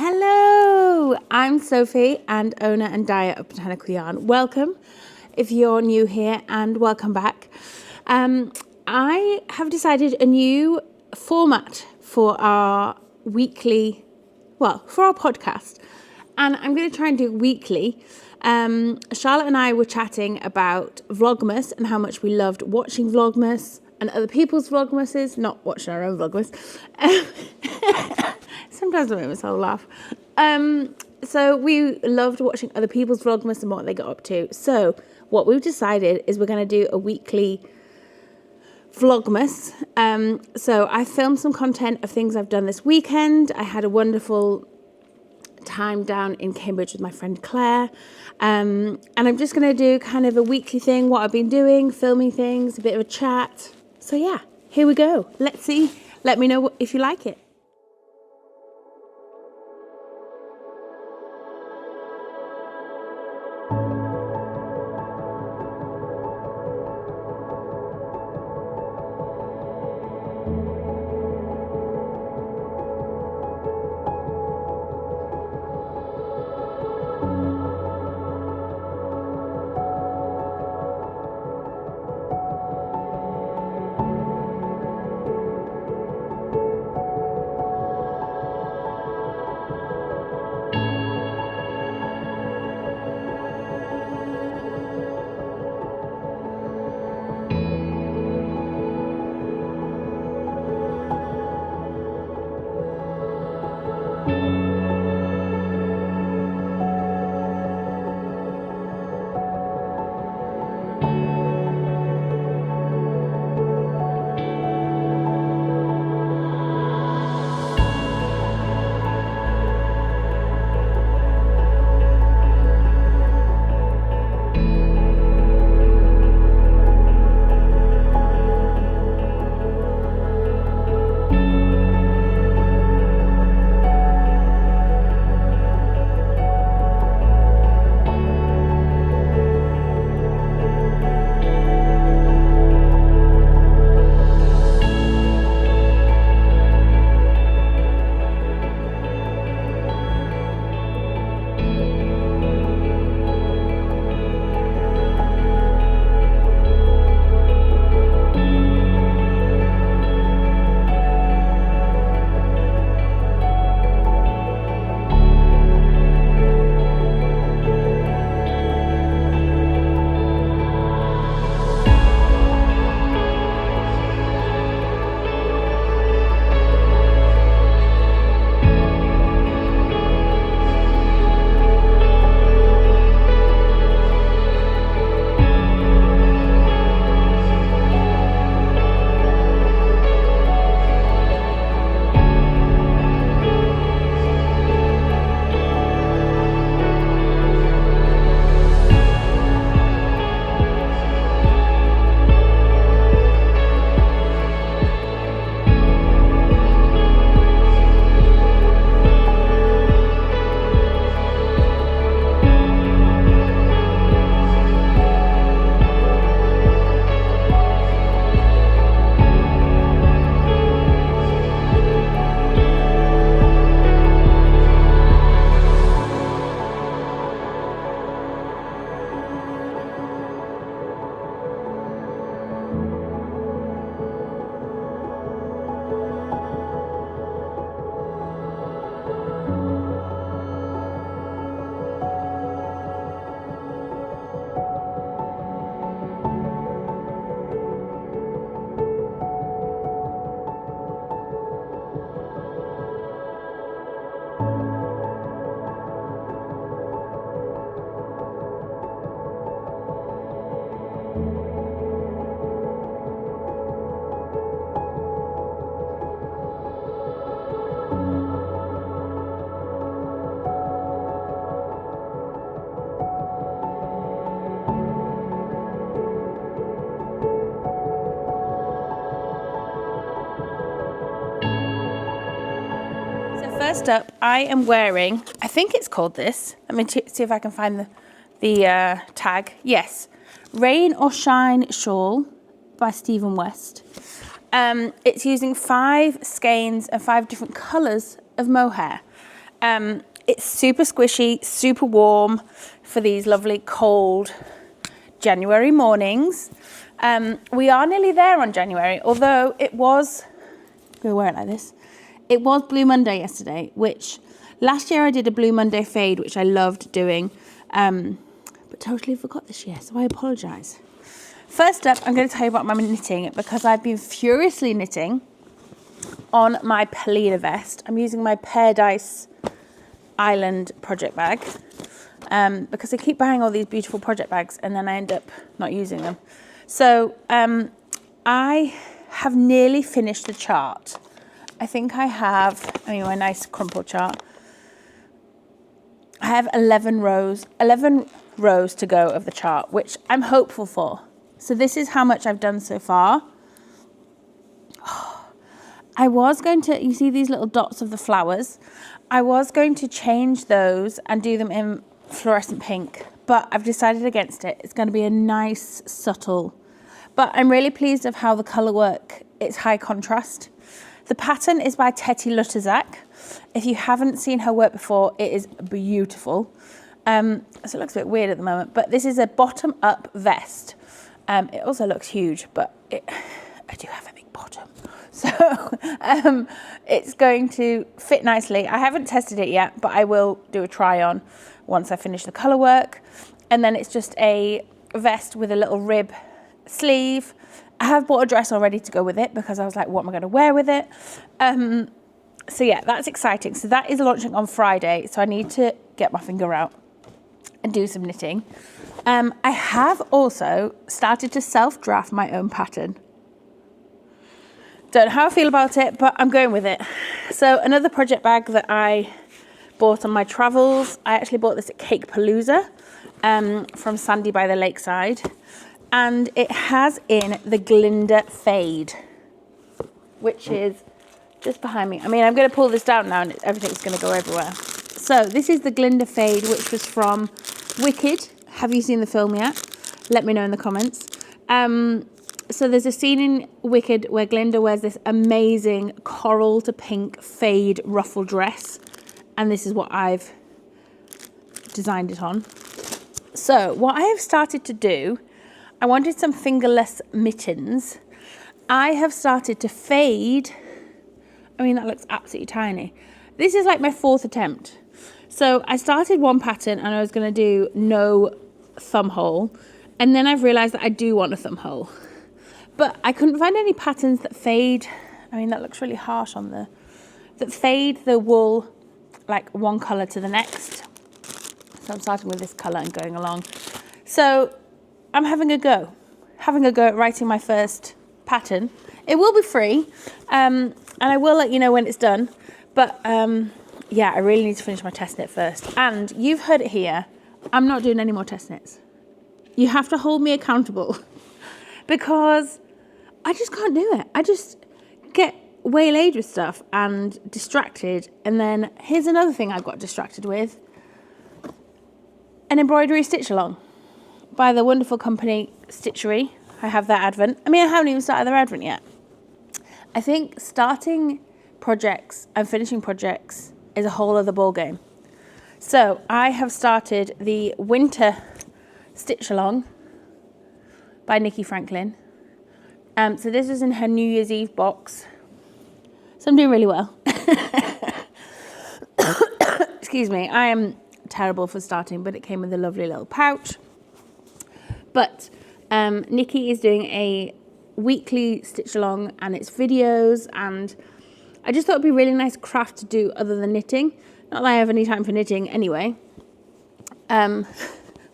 Hello, I'm Sophie and owner and dyer of Botanical Yarn. Welcome if you're new here and welcome back. I have decided a new format for our podcast, and I'm going to try and do it weekly. Charlotte and I were chatting about Vlogmas and how much we loved watching Vlogmas and other people's Vlogmases, not watching our own Vlogmas. Sometimes I make myself laugh. So we loved watching other people's Vlogmas and what they got up to. So what we've decided is we're going to do a weekly Vlogmas. So I filmed some content of things I've done this weekend. I had a wonderful time down in Cambridge with my friend Claire. And I'm just going to do kind of a weekly thing, what I've been doing, filming things, a bit of a chat. So yeah, here we go. Let's see. Let me know if you like it. First up, I am wearing, I think it's called this. Let me see if I can find the tag. Yes, Rain or Shine Shawl by Stephen West. It's using 5 skeins and 5 different colours of mohair. It's super squishy, super warm for these lovely cold January mornings. We are nearly there on January, although it was, I'm gonna wear it like this. It was Blue Monday yesterday, which last year I did a Blue Monday fade, which I loved doing, but totally forgot this year, so I apologise. First up, I'm going to tell you about my knitting because I've been furiously knitting on my Polina Vest. I'm using my Paradise Island project bag because I keep buying all these beautiful project bags and then I end up not using them. So I have nearly finished the chart. I think I have, my nice crumple chart. I have 11 rows to go of the chart, which I'm hopeful for. So this is how much I've done so far. I was going to, you see these little dots of the flowers? I was going to change those and do them in fluorescent pink, but I've decided against it. It's going to be a nice, subtle, but I'm really pleased of how the colour work. It's high contrast. The pattern is by Teti Lutisak. If you haven't seen her work before, it is beautiful. So it looks a bit weird at the moment, but this is a bottom-up vest. It also looks huge, but I do have a big bottom. So it's going to fit nicely. I haven't tested it yet, but I will do a try on once I finish the colour work. And then it's just a vest with a little rib sleeve. I have bought a dress already to go with it because I was like, what am I going to wear with it? So yeah, that's exciting. So that is launching on Friday. So I need to get my finger out and do some knitting. I have also started to self-draft my own pattern. Don't know how I feel about it, but I'm going with it. So another project bag that I bought on my travels. I actually bought this at Cake Palooza from Sandy by the Lakeside. And it has in the Glinda Fade, which is just behind me. I'm going to pull this down now and everything's going to go everywhere. So this is the Glinda Fade, which was from Wicked. Have you seen the film yet? Let me know in the comments. So there's a scene in Wicked where Glinda wears this amazing coral to pink fade ruffle dress. And this is what I've designed it on. So what I have started to do, I wanted some fingerless mittens. I have started to fade. That looks absolutely tiny. This is like my 4th attempt. So I started one pattern and I was going to do no thumb hole. And then I've realised that I do want a thumb hole. But I couldn't find any patterns that fade. That looks really harsh on that fade the wool like one colour to the next. So I'm starting with this colour and going along. So I'm having a go at writing my first pattern. It will be free, and I will let you know when it's done. But yeah, I really need to finish my test knit first. And you've heard it here, I'm not doing any more test knits. You have to hold me accountable because I just can't do it. I just get waylaid with stuff and distracted. And then here's another thing I've got distracted with. An embroidery stitch along by the wonderful company Stitchery. I have their advent. I haven't even started their advent yet. I think starting projects and finishing projects is a whole other ball game. So I have started the winter stitch along by Nikki Franklin. So this is in her New Year's Eve box. So I'm doing really well. Excuse me. I am terrible for starting, but it came with a lovely little pouch. But Nikki is doing a weekly stitch along and it's videos, and I just thought it'd be a really nice craft to do other than knitting. Not that I have any time for knitting anyway. But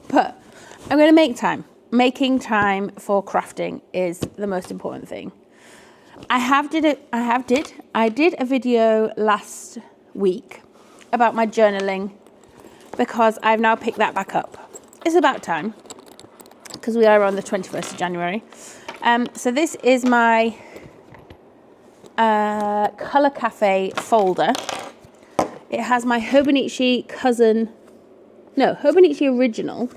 I'm going to make time. Making time for crafting is the most important thing. I did a video last week about my journaling because I've now picked that back up. It's about time because we are on the 21st of January. So this is my Colour Cafe folder. It has my Hobonichi Original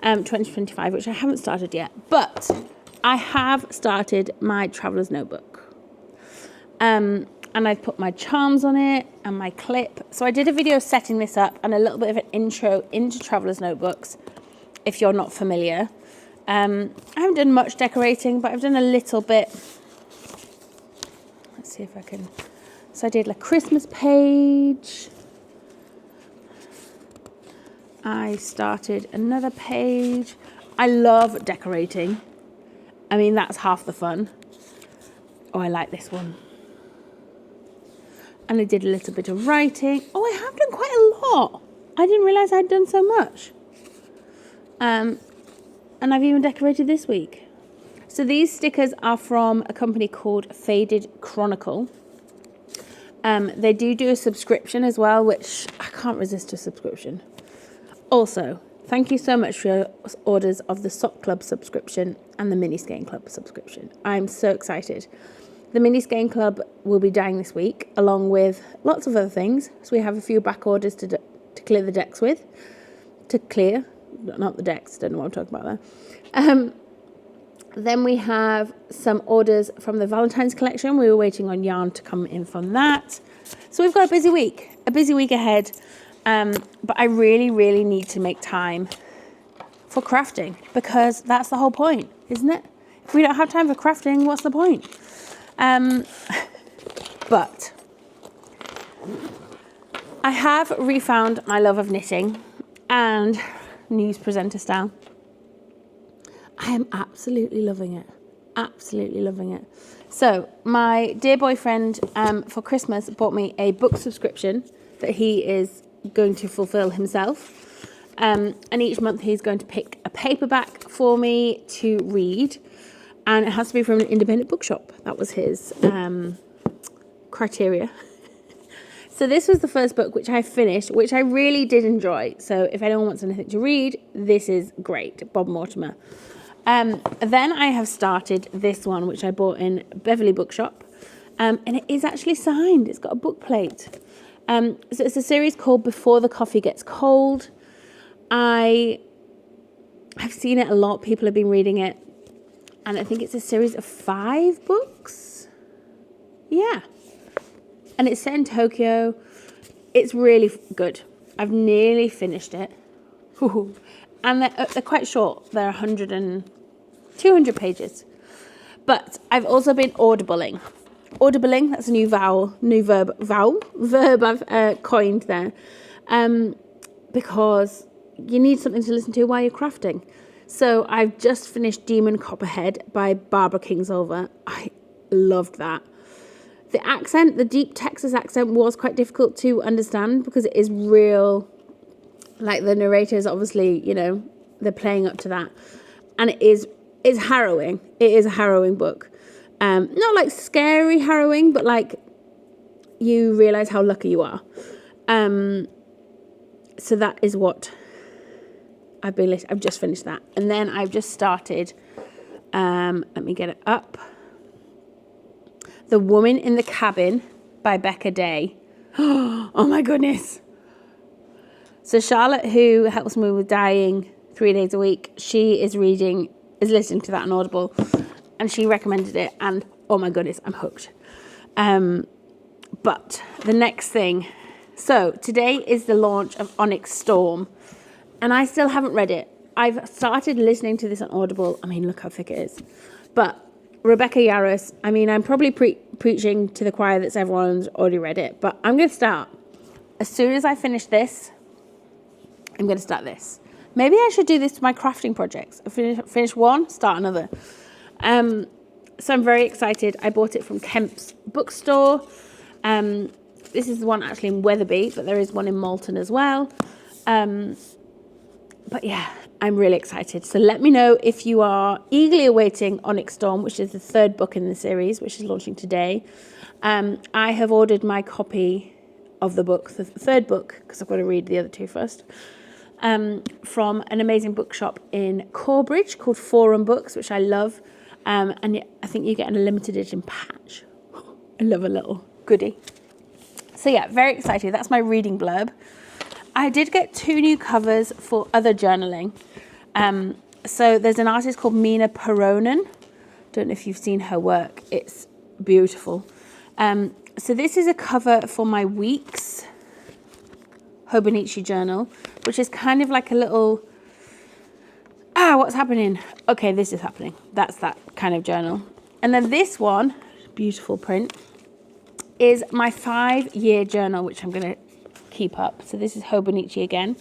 2025, which I haven't started yet, but I have started my Traveller's Notebook. and I've put my charms on it and my clip. So I did a video setting this up and a little bit of an intro into Traveller's Notebooks, if you're not familiar. I haven't done much decorating, but I've done a little bit. Let's see if I can. So I did a Christmas page. I started another page. I love decorating. I mean, that's half the fun. Oh, I like this one. And I did a little bit of writing. Oh, I have done quite a lot. I didn't realise I'd done so much. And I've even decorated this week. So these stickers are from a company called Faded Chronicle. They do a subscription as well, which I can't resist a subscription. Also, thank you so much for your orders of the Sock Club subscription and the Mini Skein Club subscription. I'm so excited. The Mini Skein Club will be dying this week, along with lots of other things. So we have a few back orders to clear the decks with. To clear, not the decks, don't know what I'm talking about there. Then we have some orders from the Valentine's collection. We were waiting on yarn to come in from that. So we've got a busy week ahead. But I really, really need to make time for crafting, because that's the whole point, isn't it? If we don't have time for crafting, what's the point? But I have refound my love of knitting and news presenter style. I am absolutely loving it. Absolutely loving it. So my dear boyfriend for Christmas bought me a book subscription that he is going to fulfill himself. And each month he's going to pick a paperback for me to read. And it has to be from an independent bookshop. That was his criteria. So this was the first book which I finished, which I really did enjoy. So if anyone wants anything to read, this is great. Bob Mortimer. Then I have started this one, which I bought in Beverley Bookshop. And it is actually signed. It's got a book plate. So it's a series called Before the Coffee Gets Cold. I've seen it a lot. People have been reading it. And I think it's a series of 5 books. Yeah. And it's set in Tokyo. It's really good. I've nearly finished it. Ooh. And they're quite short. They're 200 pages. But I've also been audibling. Audibling, that's a new verb I've coined there. Because you need something to listen to while you're crafting. So I've just finished Demon Copperhead by Barbara Kingsolver. I loved that. The accent, the deep Texas accent, was quite difficult to understand because it is real. Like the narrators, obviously, they're playing up to that. And it's harrowing. It is a harrowing book. Not like scary harrowing, but like you realise how lucky you are. So that is what I've just finished that. And then I've just started, let me get it up. The Woman in the Cabin by Becca Day. Oh my goodness. So Charlotte, who helps me with dyeing 3 days a week, she is listening to that on Audible, and she recommended it, and oh my goodness, I'm hooked. But the next thing, so today is the launch of Onyx Storm, and I still haven't read it. I've started listening to this on Audible. I mean, look how thick it is. But Rebecca Yarros, I mean, I'm probably preaching to the choir that everyone's already read it, but I'm going to start. As soon as I finish this, I'm going to start this. Maybe I should do this to my crafting projects. Finish one, start another. So I'm very excited. I bought it from Kemp's bookstore. This is the one actually in Wetherby, but there is one in Malton as well. But yeah, I'm really excited. So let me know if you are eagerly awaiting Onyx Storm, which is the 3rd book in the series, which is launching today. I have ordered my copy of the book, the 3rd book, because I've got to read the other 2 first, from an amazing bookshop in Corbridge called Forum Books, which I love. And I think you get a limited edition patch. I love a little goodie. So yeah, very excited. That's my reading blurb. I did get 2 new covers for other journaling. So there's an artist called Mina Peronen. Don't know if you've seen her work. It's beautiful. And So this is a cover for my week's Hobonichi journal, which is kind of like a little, what's happening? Okay, this is happening. That's that kind of journal. And then this one, beautiful print, is my 5-year journal, which I'm going to keep up. So this is Hobonichi again.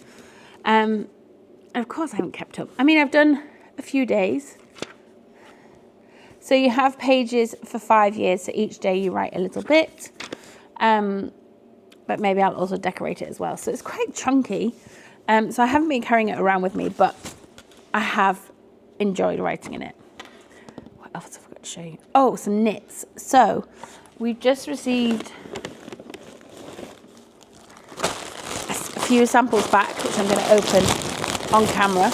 And of course I haven't kept up. I mean, I've done a few days. So you have pages for 5 years. So each day you write a little bit. But maybe I'll also decorate it as well. So it's quite chunky. So I haven't been carrying it around with me, but I have enjoyed writing in it. What else have I got to show you? Oh, some knits. So we've just received a few samples back, which I'm going to open on camera.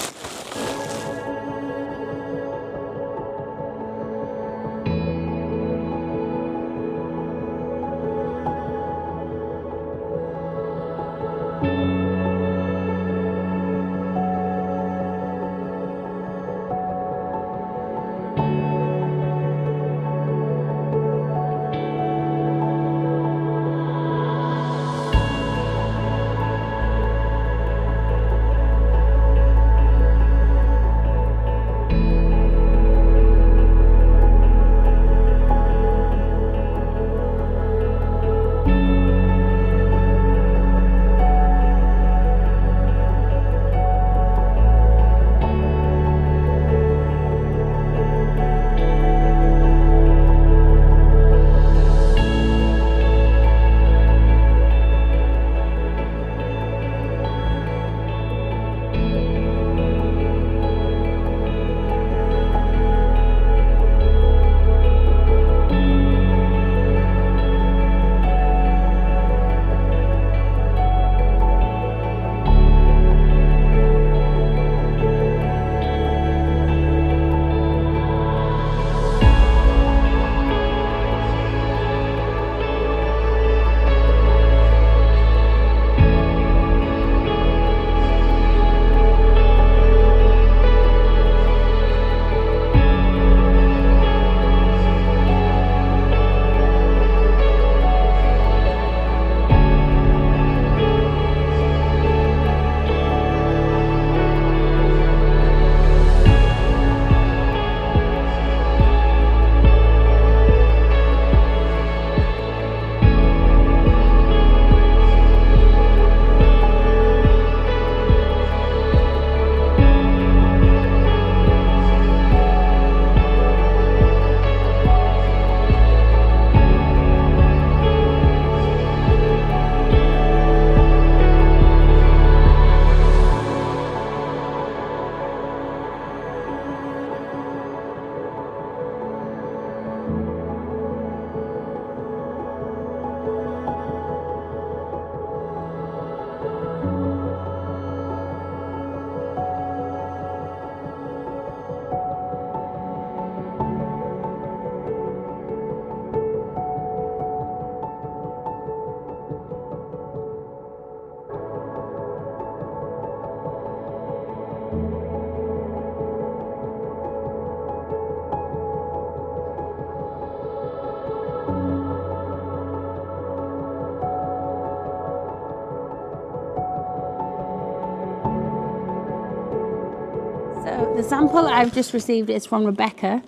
So the sample I've just received is from Rebecca,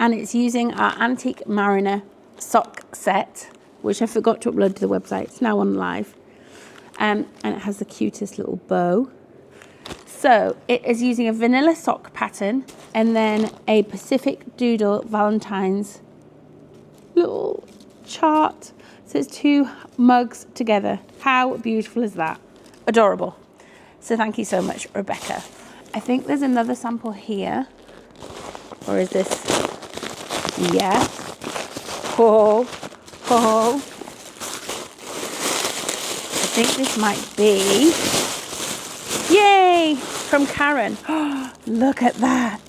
and it's using our Antique Mariner sock set, which I forgot to upload to the website. It's now on live. And it has the cutest little bow. So it is using a vanilla sock pattern and then a Pacific Doodle Valentine's little chart. So it's 2 mugs together. How beautiful is that? Adorable. So thank you so much, Rebecca. I think there's another sample here. Or is this? Yeah. Oh, oh. I think this might be. Yay! From Karen. Oh, look at that.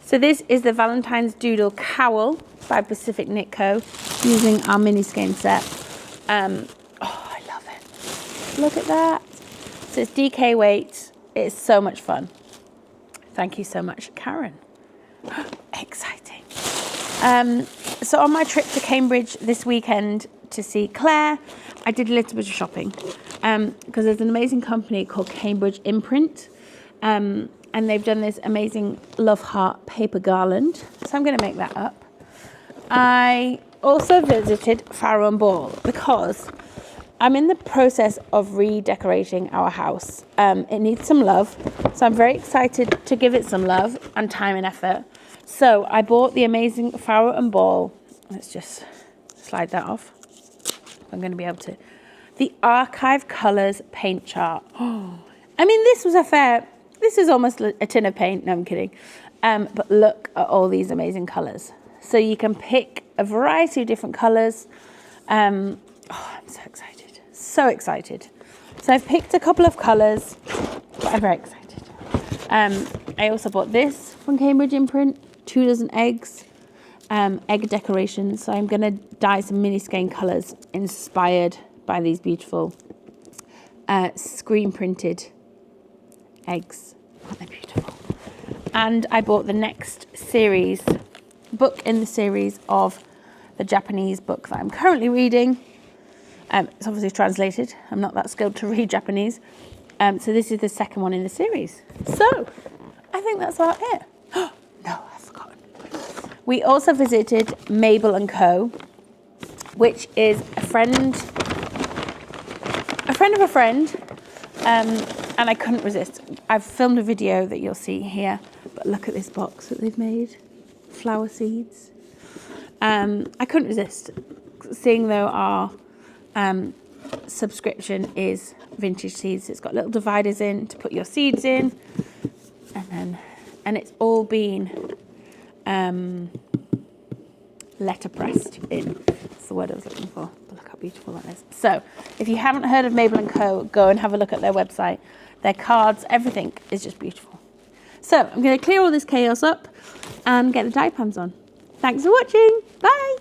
So this is the Valentine's Doodle Cowl by Pacific Knit Co. using our mini skein set. Oh, I love it. Look at that. So it's DK weight. It's so much fun. Thank you so much, Karen. Exciting. So on my trip to Cambridge this weekend to see Claire, I did a little bit of shopping because there's an amazing company called Cambridge Imprint, and they've done this amazing love heart paper garland. So I'm going to make that up. I also visited Farrow & Ball because I'm in the process of redecorating our house. It needs some love, so I'm very excited to give it some love and time and effort. So I bought the amazing Farrow & Ball. Let's just slide that off. I'm going to be able to. The Archive Colours paint chart. Oh, I mean, this is almost a tin of paint. No, I'm kidding. But look at all these amazing colours. So you can pick a variety of different colours. I'm so excited. So excited. So I've picked a couple of colours, but I'm very excited. I also bought this from Cambridge Imprint, 2 dozen eggs, egg decorations. So I'm going to dye some mini skein colours inspired by these beautiful screen printed eggs. Aren't they beautiful? And I bought the next book in the series of the Japanese book that I'm currently reading. It's obviously translated. I'm not that skilled to read Japanese. So this is the second one in the series. So I think that's about it. No, I've forgotten. We also visited Mabel & Co., which is a friend of a friend. And I couldn't resist. I've filmed a video that you'll see here, but look at this box that they've made. Flower seeds. I couldn't resist, seeing though our subscription is vintage seeds. It's got little dividers in to put your seeds in, and it's all been letterpressed in. That's the word I was looking for. But look how beautiful that is. So if you haven't heard of Mabel & Co., go and have a look at their website. Their cards, everything is just beautiful. So I'm going to clear all this chaos up and get the dye pans on. Thanks for watching. Bye.